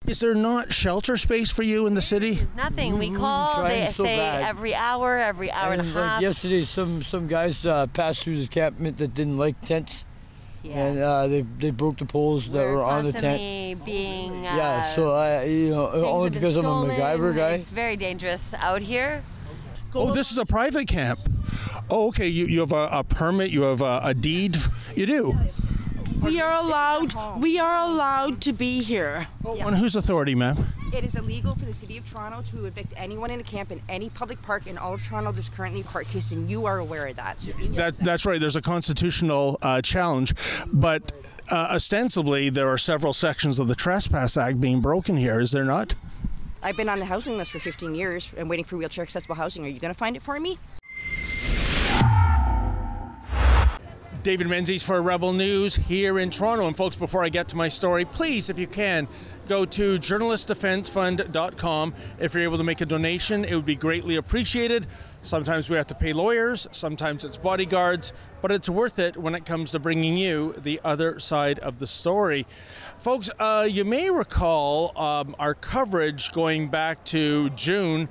Is there not shelter space for you in the city? Nothing. We call, they say every hour and a half. Like yesterday, some guys passed through the encampment that didn't like tents. Yeah. And they broke the poles that were on the tent. Being so only because I'm a MacGyver guy. It's very dangerous out here. Oh, this is a private camp. Oh, okay. You have a permit. You have a deed. You do. We are allowed to be here. Oh, on whose authority, ma'am? It is illegal for the City of Toronto to evict anyone in a camp in any public park in all of Toronto. There's currently a court case, and you are aware of that. So that's right. There's a constitutional challenge, but ostensibly there are several sections of the Trespass Act being broken here. Is there not? I've been on the housing list for 15 years and waiting for wheelchair accessible housing. Are you going to find it for me? David Menzies for Rebel News here in Toronto. And folks, before I get to my story, please, if you can, go to journalistdefensefund.com. If you're able to make a donation, it would be greatly appreciated. Sometimes we have to pay lawyers, sometimes it's bodyguards, but it's worth it when it comes to bringing you the other side of the story. Folks, you may recall our coverage going back to June,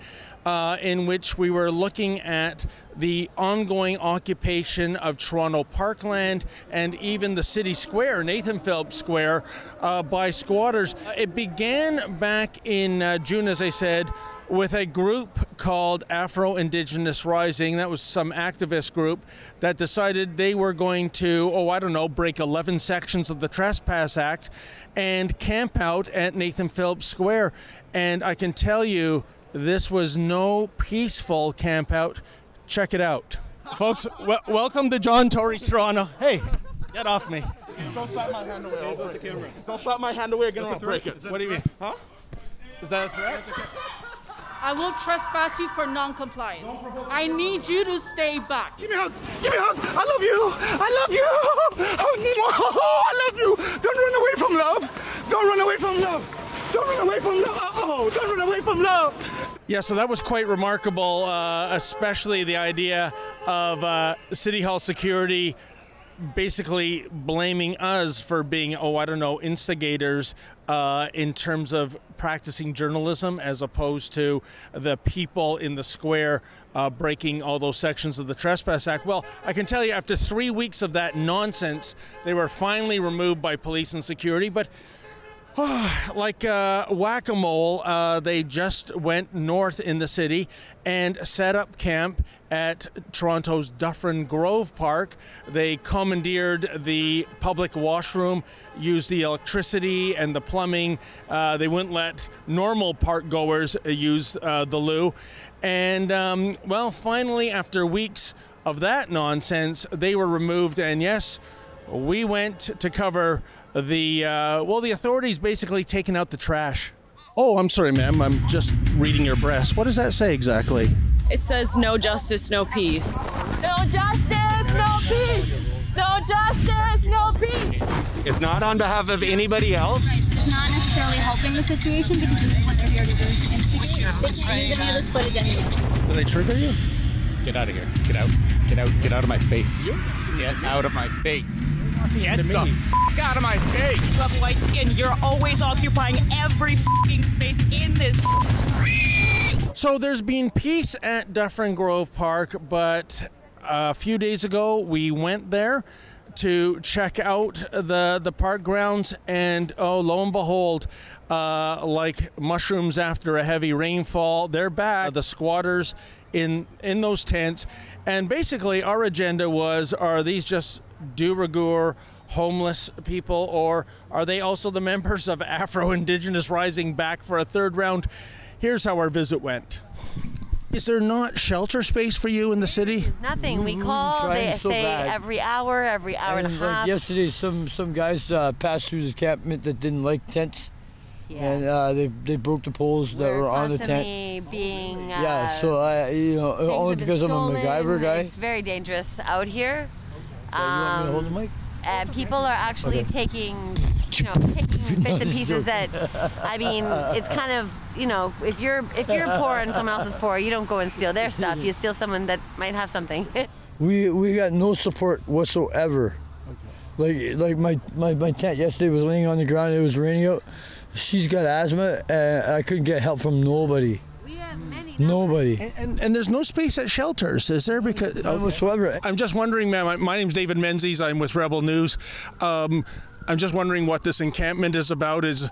in which we were looking at the ongoing occupation of Toronto Parkland and even the city square, Nathan Phillips Square, by squatters. It began back in June, as I said, with a group called Afro-Indigenous Rising. That was some activist group that decided they were going to, break 11 sections of the Trespass Act and camp out at Nathan Phillips Square. And I can tell you, this was no peaceful camp out. Check it out. Folks, welcome to John Tory's Toronto. Hey, get off me. Don't slap my hand away. Hands off the camera. Don't slap my hand away again. I'll break it. What do you mean? Huh? Is that a threat? I will trespass you for non-compliance. I need you to stay back. Give me a hug. Give me a hug. I love you. I love you. Oh, I love you. Don't run away from love. Don't run away from love. Don't run away from love. Oh, don't run away from love. Yeah, so that was quite remarkable, especially the idea of City Hall security basically blaming us for being, instigators in terms of practicing journalism, as opposed to the people in the square breaking all those sections of the Trespass Act. Well, I can tell you, after 3 weeks of that nonsense, they were finally removed by police and security. But like whack-a-mole, they just went north in the city and set up camp at Toronto's Dufferin Grove Park. They commandeered the public washroom, used the electricity and the plumbing. They wouldn't let normal park goers use the loo. And, finally, after weeks of that nonsense, they were removed. And yes, we went to cover the authorities basically taking out the trash. Oh, I'm sorry, ma'am. I'm just reading your breast. What does that say exactly? It says no justice, no peace. No justice, no peace. No justice, no peace. It's not on behalf of anybody else. It's not necessarily helping the situation because this is what they're here to do, is instigate. They can't use any of this footage anymore. Did I trigger you? Get out of here. Get out. Get out. Get out of my face. Get out of my face. Get the f*** out of my face. You have white skin. You're always occupying every f***ing space in this. So there's been peace at Dufferin Grove Park, but a few days ago we went there to check out the park grounds, and lo and behold, like mushrooms after a heavy rainfall, they're back. The squatters in those tents, and basically our agenda was, are these just de rigueur homeless people, or are they also the members of Afro-Indigenous Rising back for a third round? Here's how our visit went. Is there not shelter space for you in the city? Nothing. We call, they say every hour and a half. Like yesterday, some guys passed through the encampment that didn't like tents. Yeah. And they broke the poles that were on the tent. Being only because I'm a MacGyver guy. It's very dangerous out here. You want me to hold the mic? People are actually taking bits and pieces that, it's kind of, if you're poor and someone else is poor, you don't go and steal their stuff. You steal someone that might have something. We got no support whatsoever. Okay. Like my tent yesterday was laying on the ground. It was raining out. She's got asthma, and I couldn't get help from nobody. We have many. Nobody. And there's no space at shelters, is there? Because whatsoever. I'm just wondering, ma'am. My name's David Menzies. I'm with Rebel News. I'm just wondering what this encampment is about. It's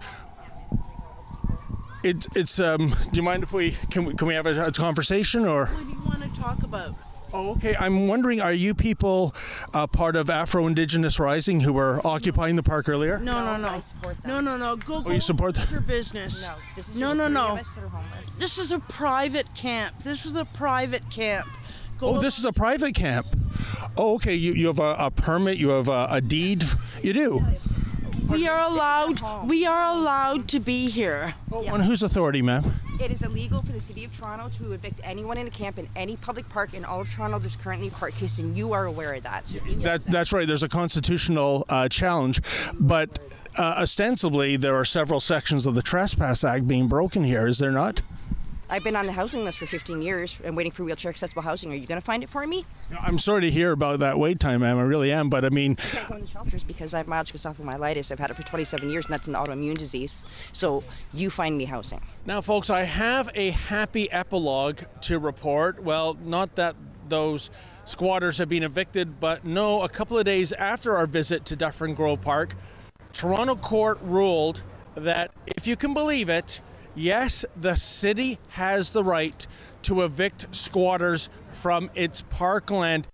do you mind if we have a conversation, or What do you want to talk about? Oh, okay. I'm wondering, are you people part of Afro-Indigenous Rising who were occupying the park earlier? No. I support them. No. Go you support them? your business. No, this is No. just three of us that are homeless. This is a private camp. This was a private camp. Oh, this is a private camp. Oh, okay. You have a permit. You have a deed. You do. We are allowed to be here. On whose authority, ma'am? It is illegal for the City of Toronto to evict anyone in a camp in any public park in all of Toronto. There's currently a park case, and you are aware of that. So That's right. There's a constitutional challenge, but ostensibly there are several sections of the Trespass Act being broken here. Is there not? I've been on the housing list for 15 years and waiting for wheelchair accessible housing. Are you going to find it for me? I'm sorry to hear about that wait time, ma'am. I really am. But I mean, I can't go in the shelters because I have myalgic esophagitis. I've had it for 27 years, and that's an autoimmune disease. So you find me housing. Now, folks, I have a happy epilogue to report. Well, not that those squatters have been evicted, but no, a couple of days after our visit to Dufferin Grove Park, Toronto court ruled that, if you can believe it, yes, the city has the right to evict squatters from its parkland.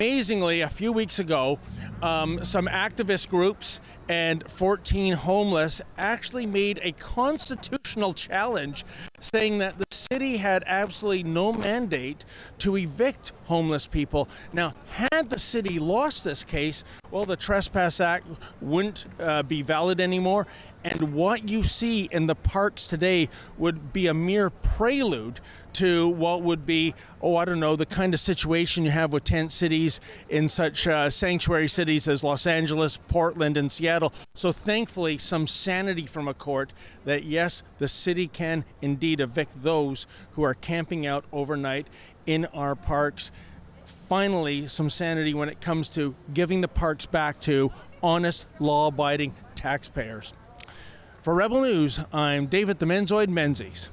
Amazingly, a few weeks ago, some activist groups and 14 homeless actually made a constitutional challenge saying that the city had absolutely no mandate to evict homeless people. Now, had the city lost this case, well, the Trespass Act wouldn't be valid anymore, and what you see in the parks today would be a mere prelude to what would be, I don't know, the kind of situation you have with tent cities in such sanctuary cities as Los Angeles, Portland, and Seattle. So thankfully, some sanity from a court that, yes, the city can indeed evict those who are camping out overnight in our parks. Finally, some sanity when it comes to giving the parks back to honest, law-abiding taxpayers. For Rebel News, I'm David the Menzoid Menzies.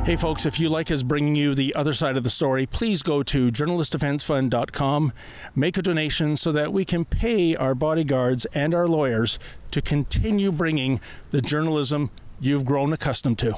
Hey folks, if you like us bringing you the other side of the story, please go to journalistdefensefund.com, make a donation so that we can pay our bodyguards and our lawyers to continue bringing the journalism you've grown accustomed to.